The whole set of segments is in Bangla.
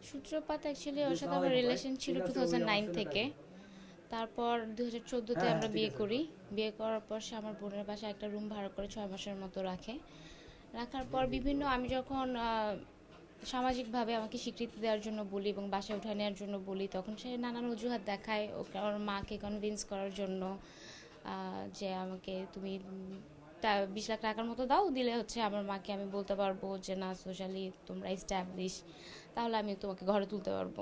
সূত্রপাত অ্যাকচুয়ালি ওর সাথে আমার রিলেশন ছিল 2009 থেকে। তারপর 2014-তে আমরা বিয়ে করি। বিয়ে করার পর সে আমার বোনের বাসায় একটা রুম ভাড়া করে 6 মাসের মতো রাখে। রাখার পর বিভিন্ন আমি যখন সামাজিকভাবে আমাকে স্বীকৃতি দেওয়ার জন্য বলি এবং বাসায় উঠায় নেওয়ার জন্য বলি, তখন সে নানান অজুহাত দেখায় ওকে ওর মাকে কনভিন্স করার জন্য, যে আমাকে তুমি 20 লাখ টাকার মতো দাও, দিলে হচ্ছে আমার মাকে আমি বলতে পারবো যে না সোশ্যালি তোমরা এস্টাবলিশ, তাহলে আমি তোমাকে ঘরে তুলতে পারবো।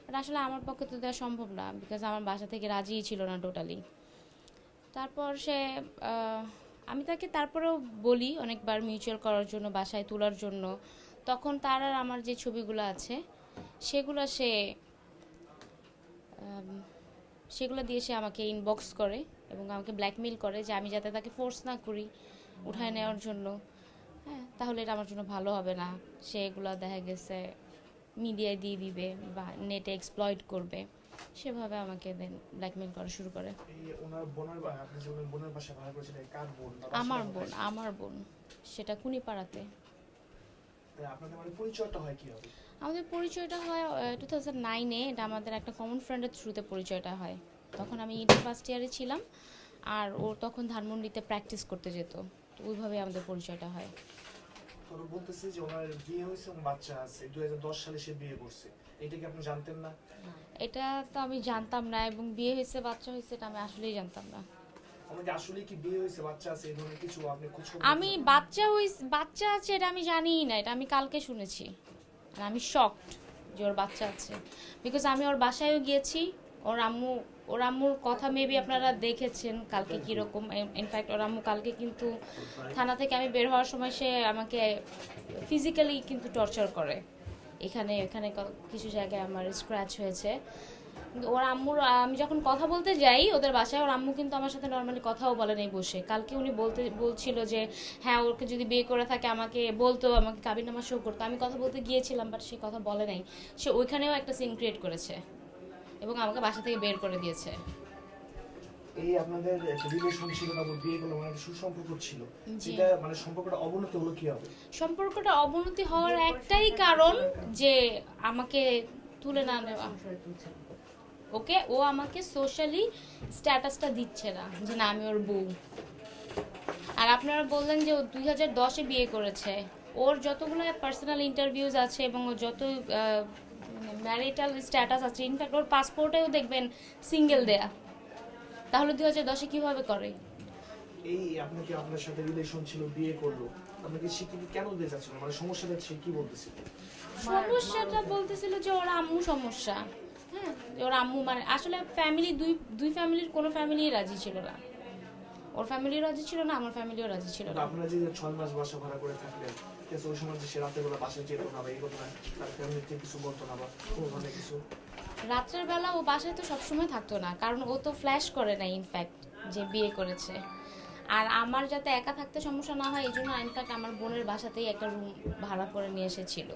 বাট আসলে আমার পক্ষে তো দেওয়া সম্ভব না, বিকজ আমার বাসা থেকে রাজিই ছিল না টোটালি। তারপর সে আহ, আমি তাকে তারপরেও বলি অনেকবার মিউচুয়াল করার জন্য, বাসায় তোলার জন্য। তখন তার আর আমার যে ছবিগুলো আছে সেগুলো সে আম, সেগুলো দিয়ে সে আমাকে ইনবক্স করে এবং আমাকে ব্ল্যাকমেইল করে যে আমি যাতে তাকে ফোর্স না করি উঠায় নেওয়ার জন্য। হ্যাঁ, তাহলে এটা আমার জন্য ভালো হবে না। সে এগুলো দেখা গেছে মিডিয়ায় দিয়ে দিবে বা নেটে এক্সপ্লয়েট করবে, সেভাবে আমাকে দেন ব্ল্যাকমেইল করা শুরু করে। এই ওনার বোনের বা আপনি যে বোনের বাসা ভাড়া করেছিলেন, কার বোন বা আমার বাসাটা বোন, কোথায়? আমার বোন, সেটা কুনিপাড়াতে। তাই আপনাদের মানে পরিচয়টা হয় কি হবে? আমাদের পরিচয়টা হয় 2009-এ। এটা আমাদের একটা কমন ফ্রেন্ডের থ্রুতে পরিচয়টা হয়। তখন আমি ইন্টার ফার্স্ট ইয়ারে ছিলাম, আর ও তখন ধানমন্ডিতে প্র্যাকটিস করতে যেত। তো ওইভাবে আমাদের পরিচয়টা হয়। ওরা বলতেছে যে ওনার বিয়ে হয়েছে এবং বাচ্চা আছে, 2010 সালে সে বিয়ে করছে। এটা কি আপনি জানতেন না? এটা তো আমি জানতাম না, এবং বিয়ে হয়েছে বাচ্চা হয়েছে এটা আমি আসলেই জানতাম না। আমাকে আসলে কি বিয়ে হয়েছে বাচ্চা আছে এই ধরনের কিছু আপনি খোঁজ খবর আমি নিয়েছেন? বাচ্চা আছে এটা আমি জানিই না, এটা আমি কালকে শুনেছি। আর আমি শকড যে ওর বাচ্চা আছে, বিকজ আমি ওর বাসায়ও গিয়েছি। ওর আম্মু ওর আম্মুর কথা মেবি আপনারা দেখেছেন কালকে কীরকম। ইনফ্যাক্ট ওর আম্মু কালকে কিন্তু থানা থেকে আমি বের হওয়ার সময় সে আমাকে ফিজিক্যালি কিন্তু টর্চার করে। এখানে এখানে কিছু জায়গায় আমার স্ক্র্যাচ হয়েছে। কিন্তু ওর আম্মুর আমি যখন কথা বলতে যাই ওদের বাসায়, ওর আম্মু কিন্তু আমার সাথে নর্মালি কথাও বলে নেই বসে। কালকে উনি বলছিল যে হ্যাঁ ওকে যদি বিয়ে করে থাকে আমাকে বলতো, আমাকে কাবিননামা শো করতো। আমি কথা বলতে গিয়েছিলাম, বাট সে কথা বলে নাই। সে ওইখানেও একটা সিন ক্রিয়েট করেছে এবং আমাকে বাসা থেকে বের করে দিয়েছে। এই আপনাদের একটা রিলেশন ছিল, তারপর বিয়ে করলো, মানে একটা সুসম্পর্ক ছিল। জি। এটা মানে সম্পর্কটা অবনতি হলো কি হবে? সম্পর্কটা অবনতি হওয়ার একটাই কারণ যে আমাকে তুলে না নেওয়া। ওকে, ও আমাকে সোশ্যালি স্ট্যাটাসটা দিচ্ছে না যে না আমি ওর বউ। আর আপনারা বললেন যে ও 2010-এ বিয়ে করেছে। ওর যতগুলো পার্সোনাল ইন্টারভিউজ আছে এবং ওর যত ম্যারিটাল স্ট্যাটাস আছে, ইনফ্যাক্ট ওর পাসপোর্টেও দেখবেন সিঙ্গেল দেয়া। তাহলে 2010-এ কিভাবে করে? এই আপনাকে আপনার সাথে রিলেশন ছিল, বিয়ে করলো, আপনাকে স্বীকৃতি কেন দিতে চাচ্ছিল, মানে সমস্যাটা সে কি বলতেছিল? সমস্যাটা বলতেছিল যে ওর আম্মু সমস্যা। হ্যাঁ, যে ওর আম্মু মানে আসলে ফ্যামিলি দুই দুই ফ্যামিলির কোনো ফ্যামিলি রাজি ছিল না। ওর ফ্যামিলিও রাজি ছিল না, আমার ফ্যামিলিও রাজি ছিল কিন্তু না। আপনারা যে 6 মাস বাসা ভাড়া করে থাকলেন, ঠিক আছে, ওই সময় যে সে রাতের বেলা বাসায় যেত না বা এই ঘটনা তার ফ্যামিলি থেকে কিছু বলতো না বা কোনো ধরনের কিছু? রাত্রের বেলা ও বাসায় তো সবসময় থাকতো না, কারণ ও তো ফ্ল্যাশ করে না ইনফ্যাক্ট যে বিয়ে করেছে। আর আমার যাতে একা থাকতে সমস্যা না হয় এই জন্য ইনফ্যাক্ট আমার বোনের বাসাতেই একটা রুম ভাড়া করে নিয়ে এসেছিল।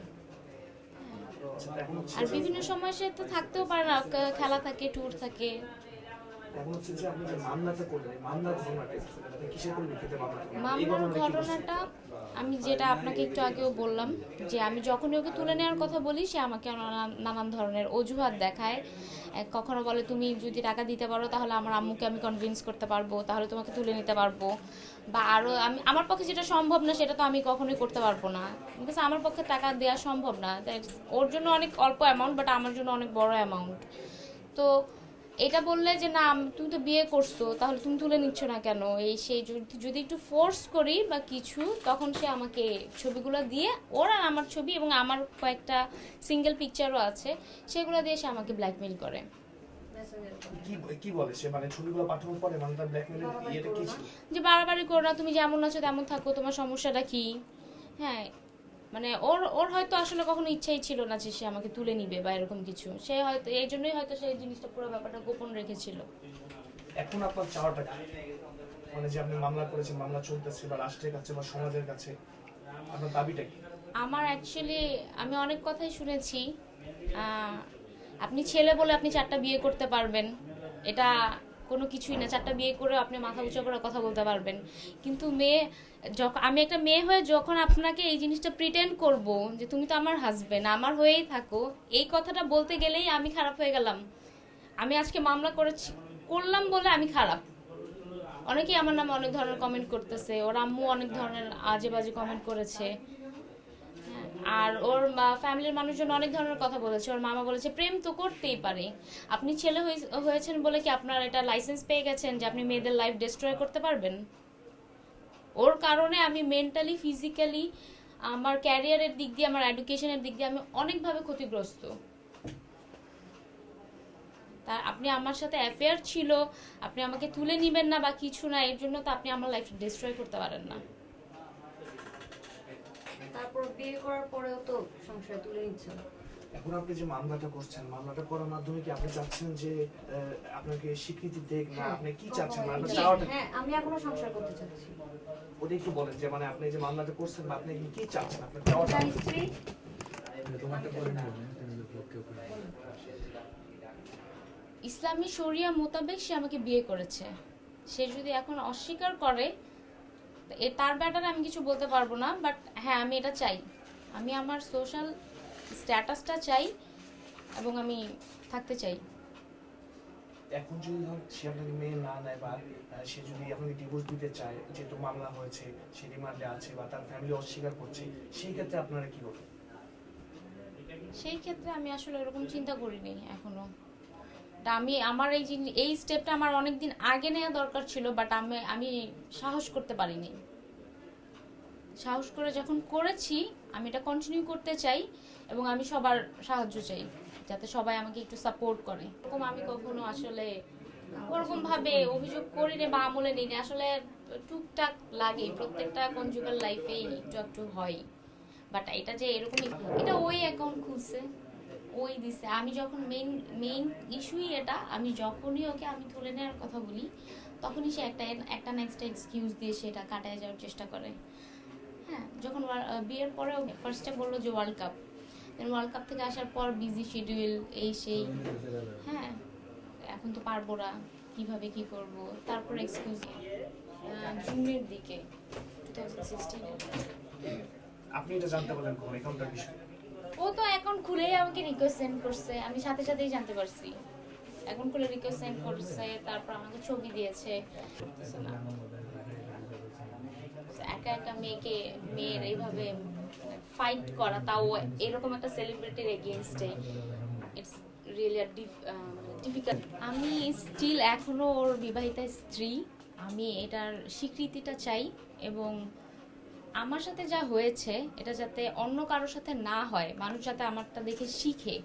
আচ্ছা, এখন হচ্ছে আর বিভিন্ন সময় সে তো থাকতেও পারে না, খেলা থাকে, ট্যুর থাকে। এখন হচ্ছে যে আপনি যে মামলাটা করলেন, এই মামলার ঘটনাটা কি? আপনি কিসের পরিপ্রেক্ষিতে মামলা করলেন? এই মামলার ঘটনাটা কি বলছে? ঘটনাটা আমি যেটা আপনাকে একটু আগেও বললাম, যে আমি যখনই ওকে তুলে নেওয়ার কথা বলি সে আমাকে নানান ধরনের অজুহাত দেখায়। কখনো বলে তুমি যদি টাকা দিতে পারো তাহলে আমার আম্মুকে আমি কনভিন্স করতে পারবো, তাহলে তোমাকে তুলে নিতে পারবো। বা আরও আমি আমার পক্ষে যেটা সম্ভব না সেটা তো আমি কখনোই করতে পারবো না, বিকজ আমার পক্ষে টাকা দেওয়া সম্ভব না। ওর জন্য অনেক অল্প অ্যামাউন্ট, বাট আমার জন্য অনেক বড় অ্যামাউন্ট। তো এটা বললে যে না তুমি তো বিয়ে করছো তাহলে তুমি তুলে নিচ্ছ না কেন, এই সেই যদি একটু ফোর্স করি বা কিছু, তখন সে আমাকে ছবিগুলো দিয়ে, ওর আর আমার ছবি এবং আমার কয়েকটা সিঙ্গেল পিকচারও আছে, সেগুলো দিয়ে সে আমাকে ব্ল্যাকমেইল করে। কি কি বলে সে, মানে ছবিগুলো পাঠানোর পরে মানে তার ব্ল্যাকমেলের ইয়েটা কি ছিল? যে বাড়াবাড়ি করো না, তুমি যেমন আছো তেমন থাকো, তোমার সমস্যাটা কি। হ্যাঁ, মানে ওর ওর হয়তো আসলে কখনো ইচ্ছাই ছিল না যে সে আমাকে তুলে নিবে বা এরকম কিছু। সে হয়তো এই জন্যই হয়তো সেই জিনিসটা পুরো ব্যাপারটা গোপন রেখেছিল। এখন আপনার চাওয়াটা কি? মানে যে আপনি মামলা করেছেন, মামলা চলতেছে বা রাষ্ট্রের কাছে বা সমাজের কাছে, আপনার দাবিটা কি? আমার অ্যাকচুয়ালি আমি অনেক কথাই শুনেছি। আপনি ছেলে বলে আপনি 4টা বিয়ে করতে পারবেন, এটা কোনো কিছুই না, 4টা বিয়ে করে আপনি মাথা উঁচু করে কথা বলতে পারবেন। কিন্তু মেয়ে, যখন আমি একটা মেয়ে হয়ে যখন আপনাকে এই জিনিসটা প্রিটেন্ড করব যে তুমি তো আমার হাজবেন্ড, আমার হয়েই থাকো, এই কথাটা বলতে গেলেই আমি খারাপ হয়ে গেলাম। আমি আজকে মামলা করলাম বলে আমি খারাপ। অনেকেই আমার নামে অনেক ধরনের কমেন্ট করতেছে, ওর আম্মু অনেক ধরনের আজে বাজে কমেন্ট করেছে। হ্যাঁ, আর ওর ফ্যামিলির মানুষজন অনেক ধরনের কথা বলেছে। ওর মামা বলেছে প্রেম তো করতেই পারে, আপনি ছেলে হয়েছেন বলে কি আপনার এটা লাইসেন্স পেয়ে গেছেন যে আপনি মেয়েদের লাইফ ডিস্ট্রয় করতে পারবেন? ওর কারণে আমি মেন্টালি, ফিজিক্যালি, আমার ক্যারিয়ারের দিক দিয়ে, আমার এডুকেশনের দিক দিয়ে আমি অনেকভাবে ক্ষতিগ্রস্ত। তা আপনি আমার সাথে অ্যাফেয়ার ছিল, আপনি আমাকে তুলে নিবেন না বা কিছু না, এর জন্য তো আপনি আমার লাইফ ডিস্ট্রয় করতে পারেন না। তারপর বিয়ে করার পরেও তো সংসার তুলে নিচ্ছে। এখন আপনি যে মামলাটা করছেন, মামলাটা করার মাধ্যমে কি আপনি চাচ্ছেন যে আপনাকে স্বীকৃতি দেখ না, আপনি কি চাচ্ছেন, মানে আপনার চাওয়াটা কি? হ্যাঁ, আমি এখনো সংসার করতে চাচ্ছি। ওটা একটু বলেন যে মানে আপনি যে মামলাটা করছেন বা আপনি কি চাচ্ছেন, আপনার চাওয়াটা তার কি? স্ত্রী ইসলামী শরিয়া মোতাবেক সে আমাকে বিয়ে করেছে। সে যদি এখন অস্বীকার করে, তার ব্যাপারে আমি কিছু বলতে পারবো না। বাট হ্যাঁ, আমি এটা চাই, আমি আমার সোশ্যাল স্ট্যাটাসটা চাই এবং আমি থাকতে চাই। এখন যদি ধর সে আপনাকে মেয়ে না নেয় বা সে যদি আপনাকে ডিভোর্স দিতে চায়, যেহেতু মামলা হয়েছে, সে রিমান্ডে আছে বা তার ফ্যামিলি অস্বীকার করছে, সেই ক্ষেত্রে আপনারা কি হবে? সেই ক্ষেত্রে আমি আসলে এরকম চিন্তা করিনি এখনো। তা আমি আমার এই স্টেপটা আমার অনেকদিন আগে নেওয়া দরকার ছিল, বাট আমি সাহস করতে পারিনি। সাহস করে যখন করেছি, আমি এটা কন্টিনিউ করতে চাই এবং আমি সবার সাহায্য চাই, যাতে সবাই আমাকে একটু সাপোর্ট করে। এরকম আমি কখনো আসলে ওরকম ভাবে অভিযোগ করিনি বা আমলে নিইনি। আসলে টুকটাক লাগে, প্রত্যেকটা কনজুগাল লাইফে একটু একটু হয়। বাট এটা যে এরকমই, এটা ওই অ্যাকাউন্ট খুলছে, ওই দিছে। আমি যখন মেইন ইস্যুই এটা, আমি যখনই ওকে আমি তুলে নেওয়ার কথা বলি, তখনই সে একটা নেক্সট এক্সকিউজ দিয়ে সেটা কাটায় যাওয়ার চেষ্টা করে। হ্যাঁ, যখন বিয়ের পরে ফার্স্টে বললো যে ওয়ার্ল্ড কাপ, ওয়ার্ল্ড কাপ থেকে আসার পর বিজি শিডিউল, এই সেই, হ্যাঁ এখন তো পারবো না, কিভাবে কি করব। তারপর এক্সকিউজ জুনের দিকে 2016 আপনি এটা জানতে পারলেন কখন, এখানকার বিষয়? ও তো অ্যাকাউন্ট খুলেই আমাকে রিকোয়েস্ট সেন্ড করছে, আমি সাথে সাথেই জানতে পারছি। অ্যাকাউন্ট খুলে রিকোয়েস্ট সেন্ড করছে, তারপর আমাকে ছবি দিয়েছে। একা একা মেয়ের এইভাবে ফাইট করা, তাও এরকম একটা সেলিব্রিটির এগেইনস্টে, ইটস রিয়েলি ডিফিকাল্ট। আমি স্টিল এখনো ওর বিবাহিতা স্ত্রী, আমি এটার স্বীকৃতিটা চাই এবং আমার সাথে যা হয়েছে এটা যাতে অন্য কারোর সাথে না হয়, মানুষ যাতে আমারটা দেখে শিখে।